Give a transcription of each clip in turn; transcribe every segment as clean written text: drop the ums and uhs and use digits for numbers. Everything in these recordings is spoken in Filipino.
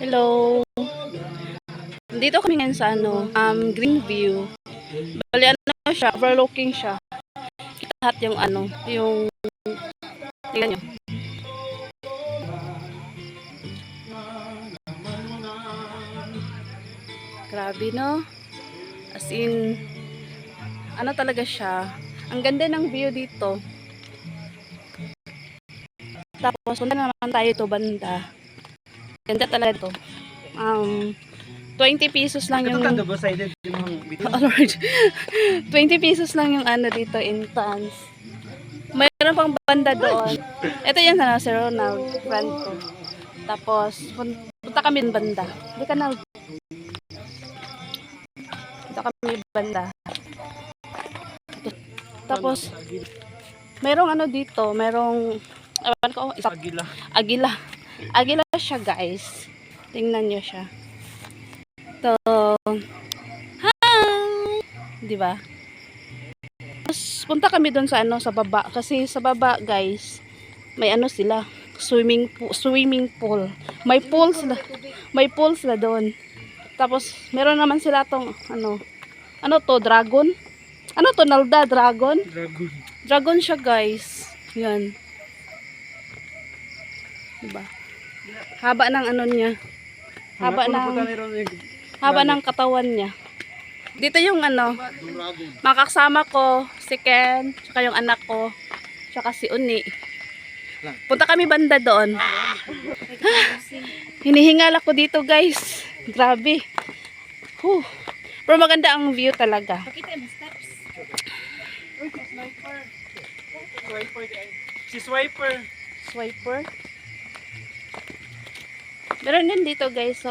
Hello. Dito kami ngayon sa Greenview. Bali ano siya, overlooking siya. Kita lahat yung yung tingnan nyo. Grabe no? As in talaga siya. Ang ganda ng view dito. Tapos punta naman tayo to banda. Ganda talaga to. 20 pesos lang yung double-sided oh Lord. 20 pesos lang yung dito entrance. Mayroon pang banda doon. Ito yan sa Sir Ronald, friend ko. Tapos punta kami ng banda. Hindi ka na. Punta kami banda. Tapos mayroong dito, mayroong Agila. Agila siya, guys. Tingnan niyo siya. So, hi! Di ba? Tapos punta kami doon sa sa baba kasi sa baba, guys, may sila, swimming pool. May pool sila. May pool sila doon. Tapos meron naman sila tong to, dragon. Ano to, Nalda, dragon? Dragon siya, guys. Yan. Diba? Haba ng niya. Haba ng katawan niya. Dito yung makakasama ko, si Ken, tsaka yung anak ko, tsaka si Uni. Punta kami banda doon. Hinihingal ako dito, guys. Grabe. Pero maganda ang view talaga. Si Swiper. Meron din dito, guys, so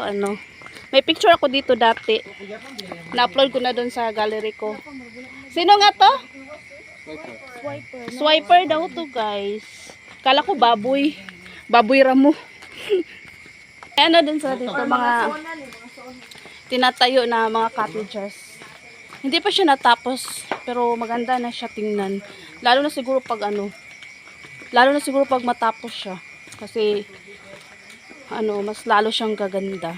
may picture ako dito dati. Na-upload ko na doon sa gallery ko. Sino nga to? Swiper daw to, guys. Kala ko baboy. Baboy ramo. Din sa dito mga tinatayo na mga cottages. Hindi pa siya natapos, pero maganda na siya tingnan. Lalo na siguro pag matapos siya. Kasi mas lalo siyang gaganda.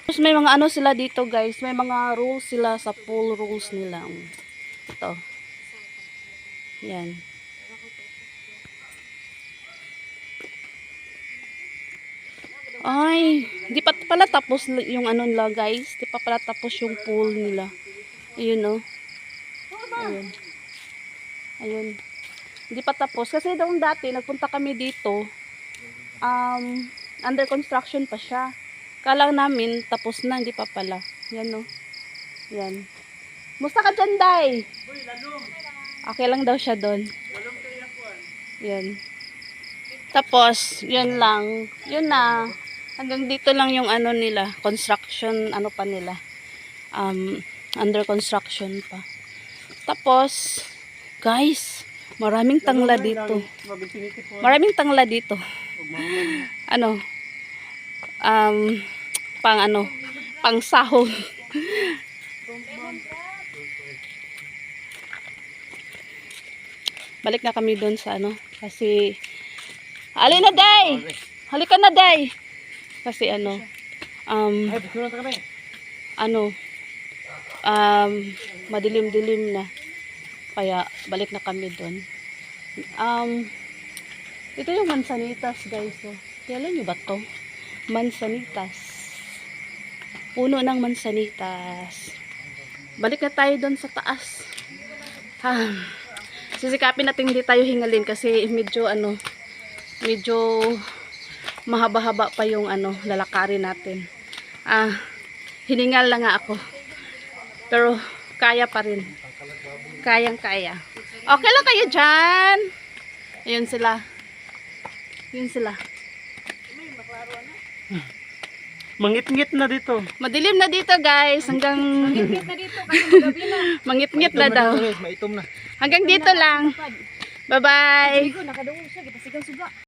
Tapos may mga sila dito, guys. May mga rules sila sa pool rules nila. Ito. Yan. Ay, di pa pala tapos yung nila, guys. Di pa pala tapos yung pool nila. Ayun, oh. Ayun. Hindi pa tapos. Kasi doon dati, nagpunta kami dito. Under construction pa siya. Kala namin, tapos na. Hindi pa pala. Yan, oh. Yan. Musta ka dyan, Day? Okay lang daw siya doon. Yan. Tapos, yun lang. Yun na. Hanggang dito lang yung nila. Construction, pa nila. Under construction pa. Tapos, guys, maraming tangla dito. Maraming tangla dito. Pang sahog. Balik na kami doon sa kasi alin na, Day! Halika na, Day! Kasi madilim-dilim na. Kaya balik na kami doon. Ito yung mansanitas, guys. So, kailan nyo ba to? Mansanitas. Puno ng mansanitas. Balik na tayo doon sa taas. Sisikapin natin hindi tayo hingalin kasi medyo mahaba-haba pa yung lalakarin natin. Hiningal na nga ako. Pero kaya pa rin. Kayang-kaya. Okay lang kayo dyan. Ayun sila. Yun sila. Mangit-ngit na dito. Madilim na dito, guys. Hanggang Mangit na dito kasi magabi na. mangit-ngit na daw. Maitom na. Hanggang dito lang. Bye-bye. Nakadungog siya, kita sigang suga.